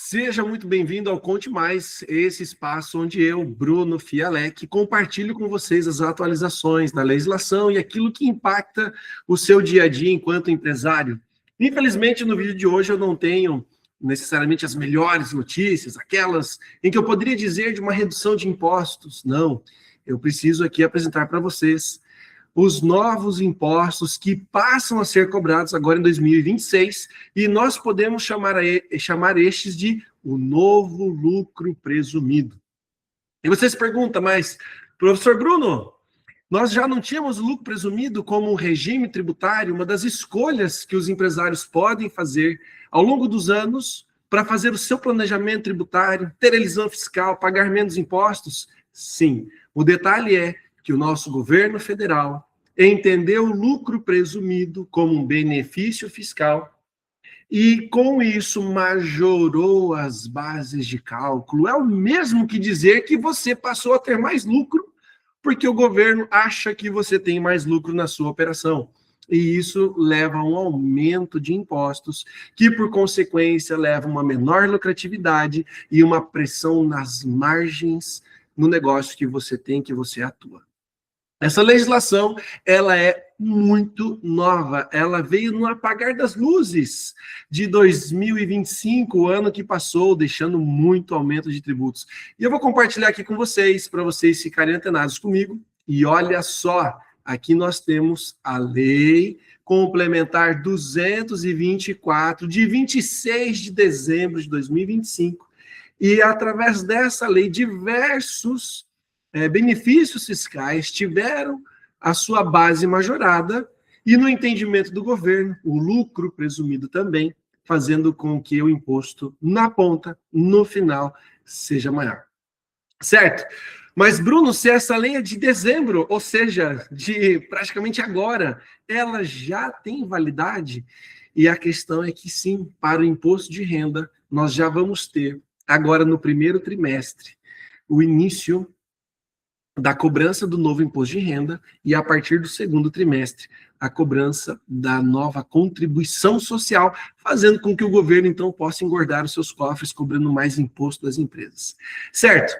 Seja muito bem-vindo ao Conte Mais, esse espaço onde eu, Bruno Fialec, compartilho com vocês as atualizações da legislação e aquilo que impacta o seu dia a dia enquanto empresário. Infelizmente, no vídeo de hoje eu não tenho necessariamente as melhores notícias, aquelas em que eu poderia dizer de uma redução de impostos. Não, eu preciso aqui apresentar para vocês os novos impostos que passam a ser cobrados agora em 2026, e nós podemos chamar estes de o novo lucro presumido. E você se pergunta, mas, professor Bruno, nós já não tínhamos lucro presumido como um regime tributário, uma das escolhas que os empresários podem fazer ao longo dos anos para fazer o seu planejamento tributário, ter elisão fiscal, pagar menos impostos? Sim, o detalhe é que o nosso governo federal entendeu o lucro presumido como um benefício fiscal e, com isso, majorou as bases de cálculo. É o mesmo que dizer que você passou a ter mais lucro porque o governo acha que você tem mais lucro na sua operação. E isso leva a um aumento de impostos, que, por consequência, leva a uma menor lucratividade e uma pressão nas margens no negócio que você tem, que você atua. Essa legislação, ela é muito nova, ela veio no apagar das luzes de 2025, o ano que passou, deixando muito aumento de tributos. E eu vou compartilhar aqui com vocês, para vocês ficarem antenados comigo. E olha só, aqui nós temos a Lei Complementar 224, de 26 de dezembro de 2025. E, através dessa lei, diversos benefícios fiscais tiveram a sua base majorada e, no entendimento do governo, o lucro presumido também, fazendo com que o imposto na ponta, no final, seja maior. Certo? Mas, Bruno, se essa lei é de dezembro, ou seja, de praticamente agora, ela já tem validade? E a questão é que sim, para o imposto de renda, nós já vamos ter, agora no primeiro trimestre, o início da cobrança do novo imposto de renda e, a partir do segundo trimestre, a cobrança da nova contribuição social, fazendo com que o governo, então, possa engordar os seus cofres, cobrando mais imposto das empresas. Certo?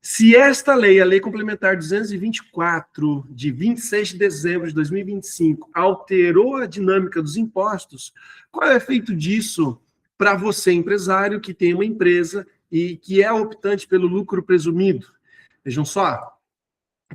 Se esta lei, a Lei Complementar 224, de 26 de dezembro de 2025, alterou a dinâmica dos impostos, qual é o efeito disso para você, empresário, que tem uma empresa e que é optante pelo lucro presumido? Vejam só.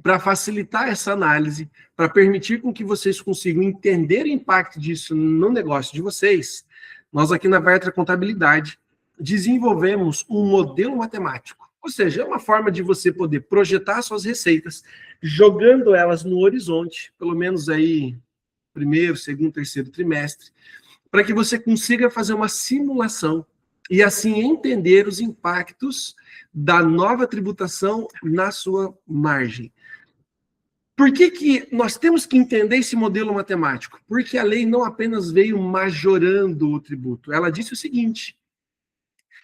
Para facilitar essa análise, para permitir com que vocês consigam entender o impacto disso no negócio de vocês, nós aqui na Vertra Contabilidade desenvolvemos um modelo matemático. Ou seja, é uma forma de você poder projetar suas receitas, jogando elas no horizonte, pelo menos aí primeiro, segundo, terceiro trimestre, para que você consiga fazer uma simulação e assim entender os impactos da nova tributação na sua margem. Por que nós temos que entender esse modelo matemático? Porque a lei não apenas veio majorando o tributo, ela disse o seguinte,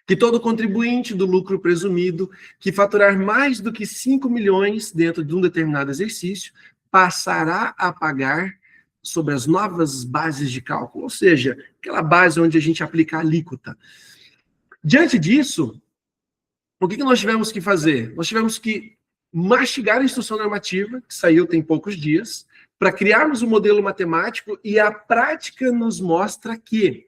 que todo contribuinte do lucro presumido que faturar mais do que 5 milhões dentro de um determinado exercício passará a pagar sobre as novas bases de cálculo, ou seja, aquela base onde a gente aplica a alíquota. Diante disso, o que nós tivemos que fazer? Nós tivemos que mastigar a instrução normativa, que saiu tem poucos dias, para criarmos um modelo matemático, e a prática nos mostra que,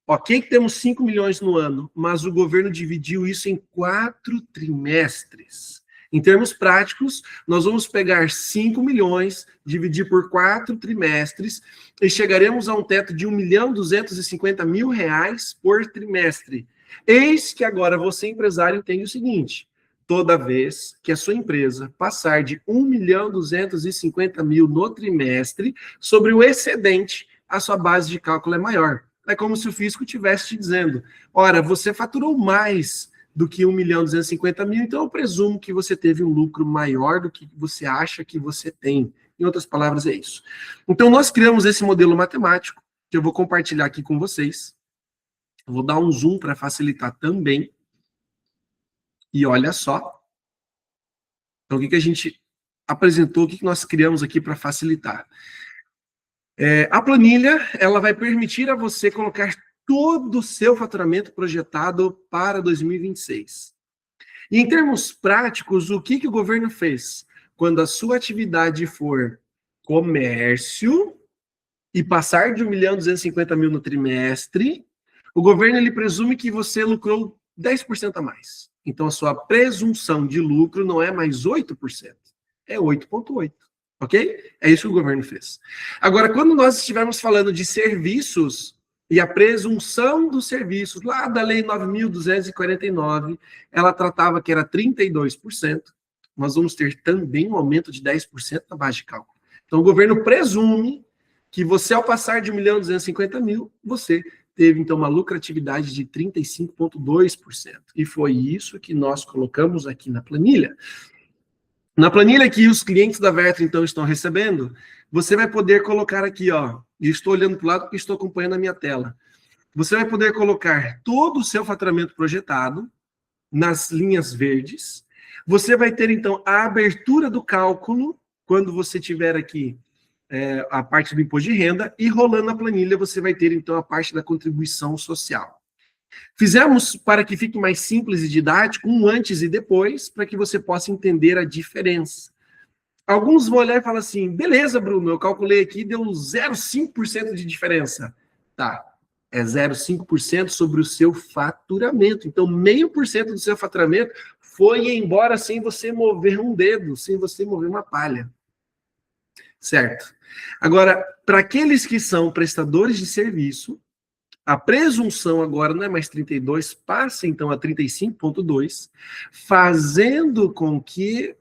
ok, temos 5 milhões no ano, mas o governo dividiu isso em 4 trimestres. Em termos práticos, nós vamos pegar 5 milhões, dividir por 4 trimestres, e chegaremos a um teto de R$1.250.000 por trimestre. Eis que agora você, empresário, entende o seguinte: toda vez que a sua empresa passar de R$1.250.000 no trimestre, sobre o excedente, a sua base de cálculo é maior. É como se o fisco estivesse te dizendo, ora, você faturou mais do que R$1.250.000, então eu presumo que você teve um lucro maior do que você acha que você tem. Em outras palavras, é isso. Então, nós criamos esse modelo matemático, que eu vou compartilhar aqui com vocês. Eu vou dar um zoom para facilitar também. E olha só. Então, o que a gente apresentou, o que nós criamos aqui para facilitar? A planilha, ela vai permitir a você colocar todo o seu faturamento projetado para 2026. E em termos práticos, o que o governo fez? Quando a sua atividade for comércio e passar de 1.250.000 no trimestre, o governo ele presume que você lucrou 10% a mais. Então, a sua presunção de lucro não é mais 8%, é 8,8%. Ok? É isso que o governo fez. Agora, quando nós estivermos falando de serviços e a presunção dos serviços, lá da Lei 9.249, ela tratava que era 32%, nós vamos ter também um aumento de 10% na base de cálculo. Então, o governo presume que você, ao passar de 1.250.000, você teve, então, uma lucratividade de 35,2%. E foi isso que nós colocamos aqui na planilha. Na planilha que os clientes da Vertra, então, estão recebendo, você vai poder colocar aqui, ó, e estou olhando para o lado porque estou acompanhando a minha tela. Você vai poder colocar todo o seu faturamento projetado nas linhas verdes. Você vai ter, então, a abertura do cálculo, quando você tiver aqui a parte do imposto de renda, e rolando a planilha, você vai ter, então, a parte da contribuição social. Fizemos, para que fique mais simples e didático, um antes e depois, para que você possa entender a diferença. Alguns vão olhar e falar assim, beleza, Bruno, eu calculei aqui, deu 0,5% de diferença. Tá, é 0,5% sobre o seu faturamento. Então, 0,5% do seu faturamento foi embora sem você mover um dedo, sem você mover uma palha. Certo? Agora, para aqueles que são prestadores de serviço, a presunção agora não é mais 32, passa então a 35,2, fazendo com que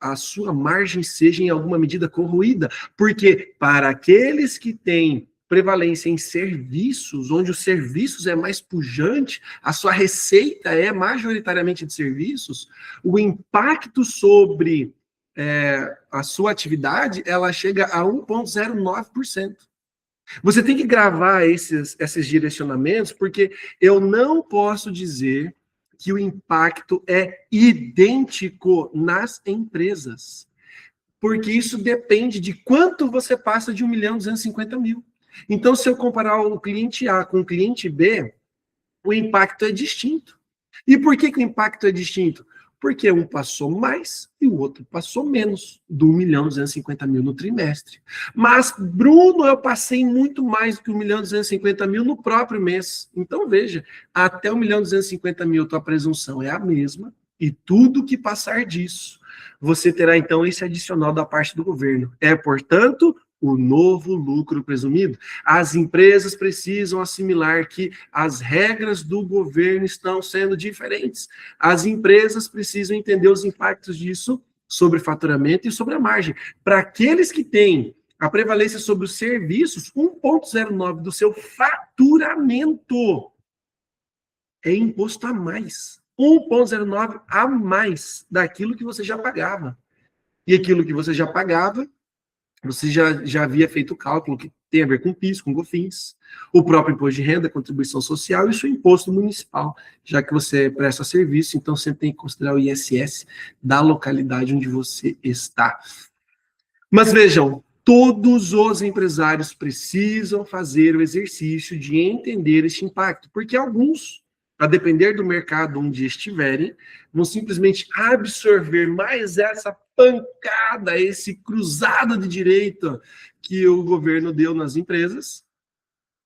a sua margem seja em alguma medida corroída, porque para aqueles que têm prevalência em serviços, onde os serviços é mais pujante, a sua receita é majoritariamente de serviços, o impacto sobre a sua atividade, ela chega a 1,09%. Você tem que gravar esses direcionamentos, porque eu não posso dizer que o impacto é idêntico nas empresas. Porque isso depende de quanto você passa de 1.250.000. Então, se eu comparar o cliente A com o cliente B, o impacto é distinto. E por que o impacto é distinto? Porque um passou mais e o outro passou menos, do 1.250.000 no trimestre. Mas, Bruno, eu passei muito mais do que 1.250.000 no próprio mês. Então, veja, até 1.250.000 tua presunção é a mesma, e tudo que passar disso, você terá, então, esse adicional da parte do governo. É, portanto, o novo lucro presumido. As empresas precisam assimilar que as regras do governo estão sendo diferentes. As empresas precisam entender os impactos disso sobre faturamento e sobre a margem. Para aqueles que têm a prevalência sobre os serviços, 1,09 do seu faturamento é imposto a mais. 1,09 a mais daquilo que você já pagava. E aquilo que você já pagava, você já havia feito o cálculo que tem a ver com PIS, com COFINS, o próprio imposto de renda, contribuição social e o seu imposto municipal, já que você presta serviço, então você tem que considerar o ISS da localidade onde você está. Mas vejam, todos os empresários precisam fazer o exercício de entender este impacto, porque alguns, a depender do mercado onde estiverem, vão simplesmente absorver mais essa pancada, esse cruzado de direita que o governo deu nas empresas,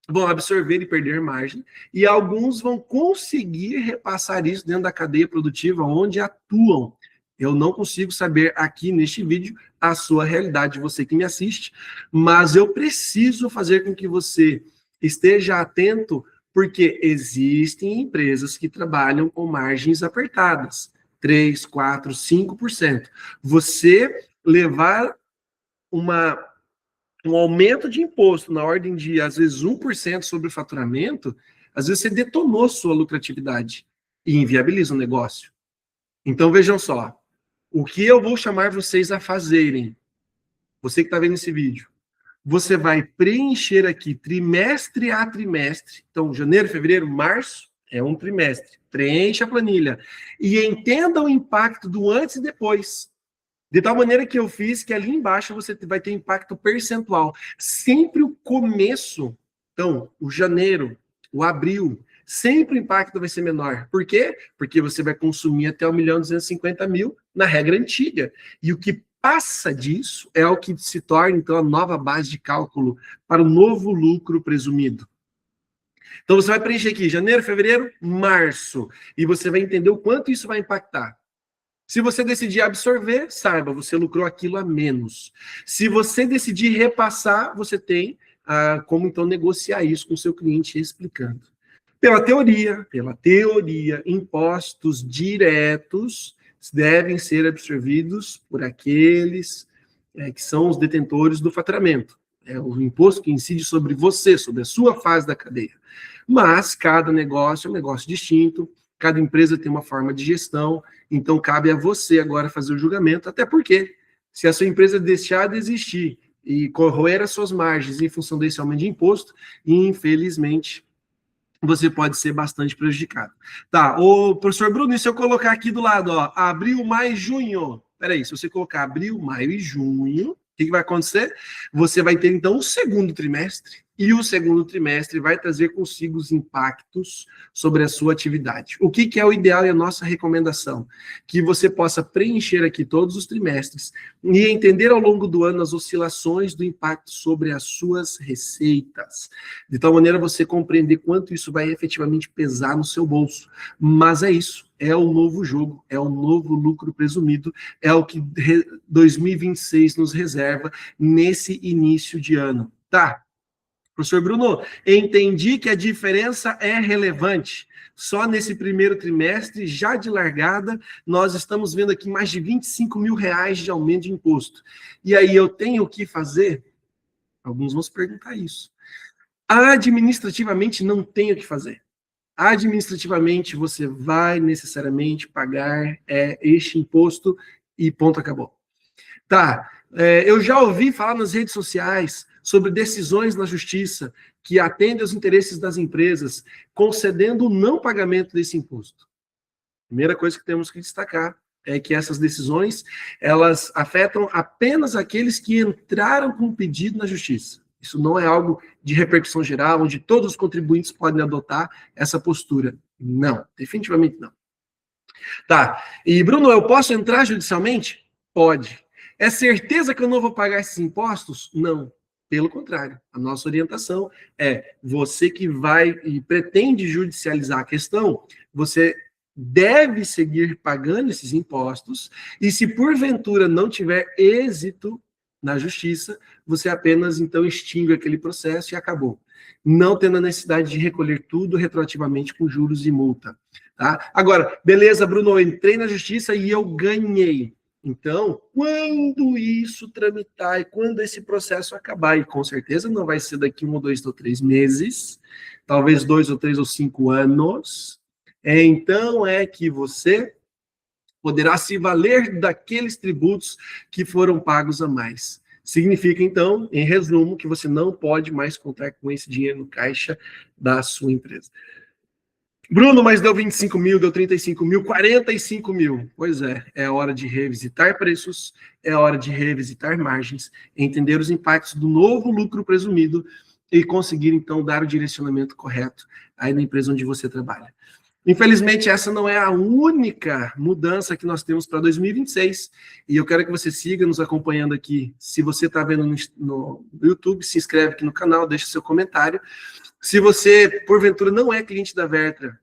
vão absorver e perder margem, e alguns vão conseguir repassar isso dentro da cadeia produtiva onde atuam. Eu não consigo saber aqui neste vídeo a sua realidade, você que me assiste, mas eu preciso fazer com que você esteja atento, porque existem empresas que trabalham com margens apertadas, 3, 4, 5%. Você levar um aumento de imposto na ordem de, às vezes, 1% sobre o faturamento, às vezes você detonou sua lucratividade e inviabiliza o negócio. Então, vejam só, o que eu vou chamar vocês a fazerem, você que está vendo esse vídeo, você vai preencher aqui trimestre a trimestre. Então, janeiro, fevereiro, março é um trimestre. Preencha a planilha e entenda o impacto do antes e depois. De tal maneira que eu fiz que ali embaixo você vai ter impacto percentual. Sempre o começo, então, o janeiro, o abril, sempre o impacto vai ser menor. Por quê? Porque você vai consumir até 1.250.000 na regra antiga. E o que passa disso é o que se torna, então, a nova base de cálculo para o novo lucro presumido. Então, você vai preencher aqui janeiro, fevereiro, março, e você vai entender o quanto isso vai impactar. Se você decidir absorver, saiba, você lucrou aquilo a menos. Se você decidir repassar, você tem como, então, negociar isso com o seu cliente explicando. Pela teoria, impostos diretos devem ser absorvidos por aqueles que são os detentores do faturamento. É o imposto que incide sobre você, sobre a sua fase da cadeia. Mas cada negócio é um negócio distinto, cada empresa tem uma forma de gestão, então cabe a você agora fazer o julgamento, até porque se a sua empresa deixar de existir e corroer as suas margens em função desse aumento de imposto, infelizmente, você pode ser bastante prejudicado. Tá, ô professor Bruno, e se eu colocar aqui do lado, ó, abril, maio, junho? Peraí, se você colocar abril, maio e junho, o que vai acontecer? Você vai ter, então, o segundo trimestre, e o segundo trimestre vai trazer consigo os impactos sobre a sua atividade. O que é o ideal e a nossa recomendação? Que você possa preencher aqui todos os trimestres e entender ao longo do ano as oscilações do impacto sobre as suas receitas. De tal maneira você compreender quanto isso vai efetivamente pesar no seu bolso. Mas é isso. É o novo jogo, é o novo lucro presumido, é o que 2026 nos reserva nesse início de ano. Tá, professor Bruno, entendi que a diferença é relevante. Só nesse primeiro trimestre, já de largada, nós estamos vendo aqui mais de R$25 mil de aumento de imposto. E aí eu tenho o que fazer? Alguns vão se perguntar isso. Administrativamente não tenho o que fazer. Administrativamente, você vai necessariamente pagar este imposto e ponto, acabou. Tá, eu já ouvi falar nas redes sociais sobre decisões na justiça que atendem aos interesses das empresas, concedendo o não pagamento desse imposto. Primeira coisa que temos que destacar é que essas decisões, elas afetam apenas aqueles que entraram com o pedido na justiça. Isso não é algo de repercussão geral, onde todos os contribuintes podem adotar essa postura. Não, definitivamente não. Tá, e Bruno, eu posso entrar judicialmente? Pode. É certeza que eu não vou pagar esses impostos? Não. Pelo contrário, a nossa orientação é você que vai e pretende judicializar a questão, você deve seguir pagando esses impostos, e se porventura não tiver êxito na justiça, você apenas, então, extingue aquele processo e acabou. Não tendo a necessidade de recolher tudo retroativamente com juros e multa. Tá? Agora, beleza, Bruno, eu entrei na justiça e eu ganhei. Então, quando isso tramitar e quando esse processo acabar, e com certeza não vai ser daqui 1 ou 2 ou 3 meses, talvez 2 ou 3 ou 5 anos, então é que você poderá se valer daqueles tributos que foram pagos a mais. Significa, então, em resumo, que você não pode mais contar com esse dinheiro no caixa da sua empresa. Bruno, mas deu 25 mil, deu 35 mil, 45 mil. Pois é hora de revisitar preços, é hora de revisitar margens, entender os impactos do novo lucro presumido e conseguir, então, dar o direcionamento correto aí na empresa onde você trabalha. Infelizmente, essa não é a única mudança que nós temos para 2026, e eu quero que você siga nos acompanhando aqui. Se você está vendo no YouTube, se inscreve aqui no canal, deixa seu comentário. Se você, porventura, não é cliente da Vertra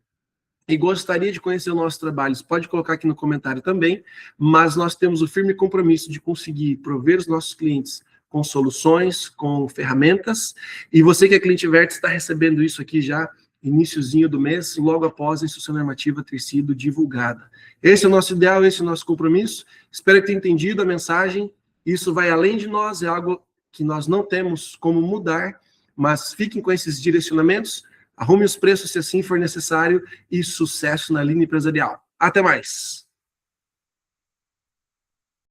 e gostaria de conhecer o nosso trabalho, você pode colocar aqui no comentário também, mas nós temos o firme compromisso de conseguir prover os nossos clientes com soluções, com ferramentas, e você que é cliente Vertra está recebendo isso aqui já iniciozinho do mês, logo após a instrução normativa ter sido divulgada. Esse é o nosso ideal, esse é o nosso compromisso. Espero que tenha entendido a mensagem. Isso vai além de nós, é algo que nós não temos como mudar, mas fiquem com esses direcionamentos, arrume os preços se assim for necessário e sucesso na linha empresarial. Até mais!